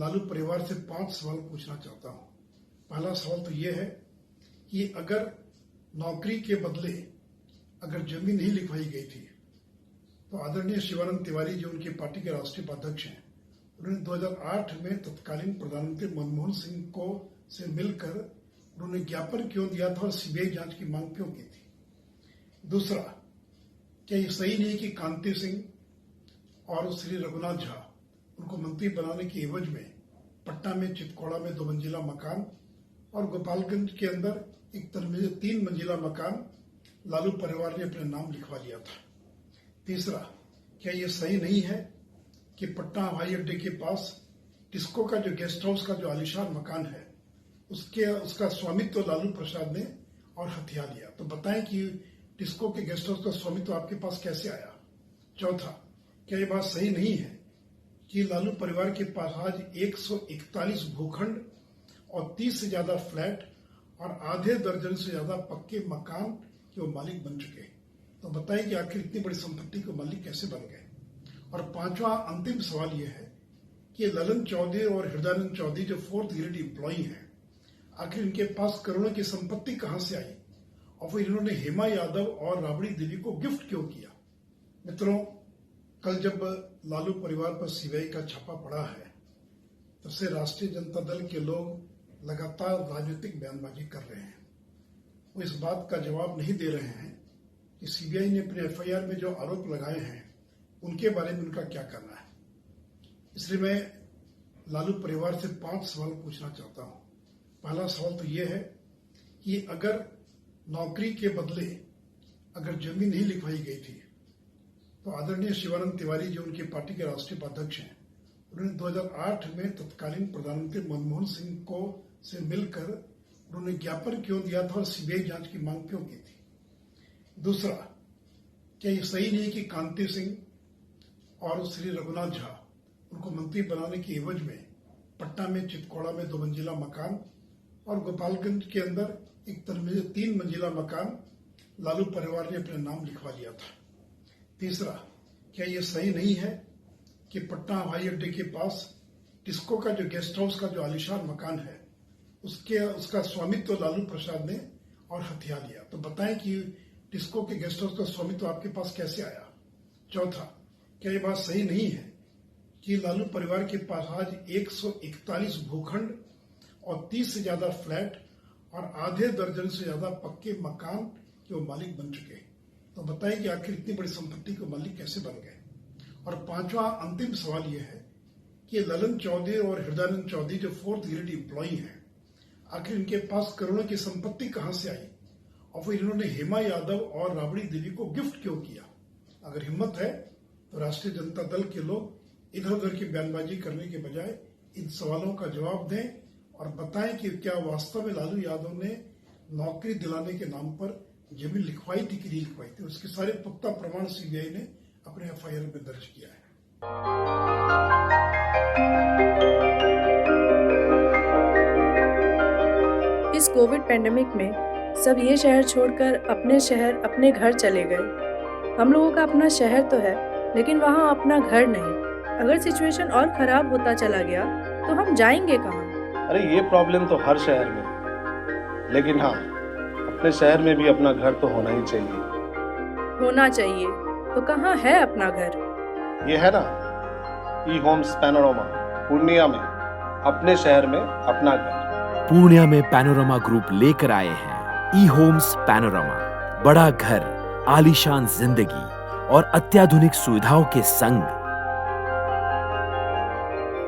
लालू परिवार से 5 सवाल पूछना चाहता हूं। पहला सवाल तो यह है कि अगर नौकरी के बदले अगर जमीन नहीं लिखवाई गई थी तो आदरणीय शिवानंद तिवारी जो उनकी पार्टी के राष्ट्रीय उपाध्यक्ष हैं, उन्होंने 2008 में तत्कालीन प्रधानमंत्री मनमोहन सिंह को से मिलकर उन्होंने ज्ञापन क्यों दिया था और सीबीआई जांच की मांग क्यों की थी। दूसरा, क्या ये सही नहीं कि कांति सिंह और श्री रघुनाथ झा उनको मंत्री बनाने की एवज में पटना में चितकोड़ा में 2 मंजिला मकान और गोपालगंज के अंदर एक 3 मंजिला मकान लालू परिवार ने अपने नाम लिखवा लिया था। तीसरा, क्या यह सही नहीं है कि पटना हवाई अड्डे के पास टिस्को का जो गेस्ट हाउस का जो आलीशान मकान है उसका स्वामित्व लालू प्रसाद ने और हथिया लिया। तो बताएं कि टिस्को के गेस्ट हाउस का स्वामित्व आपके पास कैसे आया। चौथा, क्या यह बात सही नहीं है कि लालू परिवार के पास आज 141 भूखंड और 30 से ज्यादा फ्लैट और आधे दर्जन से ज्यादा पक्के मकान के वो मालिक बन चुके हैं। तो बताइए कि आखिर इतनी बड़ी संपत्ति के मालिक कैसे बन गए। और पांचवा अंतिम सवाल यह है कि ललन चौधरी और हृदयानंद चौधरी जो 4th ग्रेड एम्प्लॉई हैं, आखिर इनके पास करोड़ों की संपत्ति कहां से आई और फिर इन्होंने हेमा यादव और राबड़ी देवी को गिफ्ट क्यों किया। मित्रों, कल जब लालू परिवार पर सीबीआई का छापा पड़ा है तब से राष्ट्रीय जनता दल के लोग लगातार राजनीतिक बयानबाजी कर रहे हैं। वो इस बात का जवाब नहीं दे रहे हैं कि सीबीआई ने अपने एफआईआर में जो आरोप लगाए हैं उनके बारे में उनका क्या करना है। इसलिए मैं लालू परिवार से 5 सवाल पूछना चाहता हूं। पहला सवाल तो यह है कि अगर नौकरी के बदले अगर जमीन नहीं लिखवाई गई थी तो आदरणीय शिवानंद तिवारी जो उनकी पार्टी के राष्ट्रीय उपाध्यक्ष हैं, उन्होंने 2008 में तत्कालीन प्रधानमंत्री मनमोहन सिंह को से मिलकर उन्होंने ज्ञापन क्यों दिया था और सीबीआई जांच की मांग क्यों की थी। दूसरा, क्या ये सही नहीं कि कांति सिंह और श्री रघुनाथ झा उनको मंत्री बनाने की एवज में पटना में चितकोड़ा में 2 मंजिला मकान और गोपालगंज के अंदर एक 3 मंजिला मकान लालू परिवार ने अपने नाम लिखवा लिया था। तीसरा, क्या यह सही नहीं है कि पटना हवाई अड्डे के पास टिस्को का जो गेस्ट हाउस का जो आलीशान मकान है उसका स्वामित्व लालू प्रसाद ने और हथिया लिया। तो बताएं कि टिस्को के गेस्ट हाउस का स्वामित्व आपके पास कैसे आया। चौथा, क्या यह बात सही नहीं है कि लालू परिवार के पास आज 141 भूखंड और 30 से ज्यादा फ्लैट और आधे दर्जन से ज्यादा पक्के मकान के वो मालिक बन चुके हैं। तो बताएं कि आखिर इतनी बड़ी संपत्ति के मालिक कैसे बन गए। और पांचवा अंतिम सवाल यह है कि ललन चौधरी और हृदयानंद चौधरी जो 4th ग्रेड एम्प्लॉई हैं, आखिर इनके पास करोड़ों की संपत्ति कहां से आई और फिर इन्होंने हेमा यादव और राबड़ी देवी को गिफ्ट क्यों किया। अगर हिम्मत है तो राष्ट्रीय जनता दल के लोग इधर उधर की बयानबाजी करने के बजाय इन सवालों का जवाब दें और बताएं कि क्या वास्तव में लालू यादव ने नौकरी दिलाने के नाम पर जमीन लिखवाई थी कि नहीं लिखवाई थी। उसके सारे पुख्ता प्रमाण सीबीआई ने अपने एफआईआर में दर्ज किया है। इस कोविड पेंडेमिक में सब ये शहर छोड़कर अपने शहर अपने घर चले गए। हम लोगों का अपना शहर तो है लेकिन वहाँ अपना घर नहीं। अगर सिचुएशन और खराब होता चला गया तो हम जाएंगे कहाँ। अरे ये प्रॉब्लम तो हर शहर में है, लेकिन हाँ, अपने शहर में भी अपना घर तो होना ही चाहिए। होना चाहिए तो कहाँ है अपना घर। ये है ना, ई होम्स पैनोरमा पूर्णिया में, अपने शहर में अपना घर। पूर्णिया में पैनोरमा ग्रुप लेकर आए हैं ई होम्स पैनोरमा। बड़ा घर, आलीशान जिंदगी और अत्याधुनिक सुविधाओं के संग।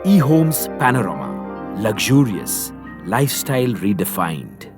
E homes panorama, luxurious lifestyle redefined.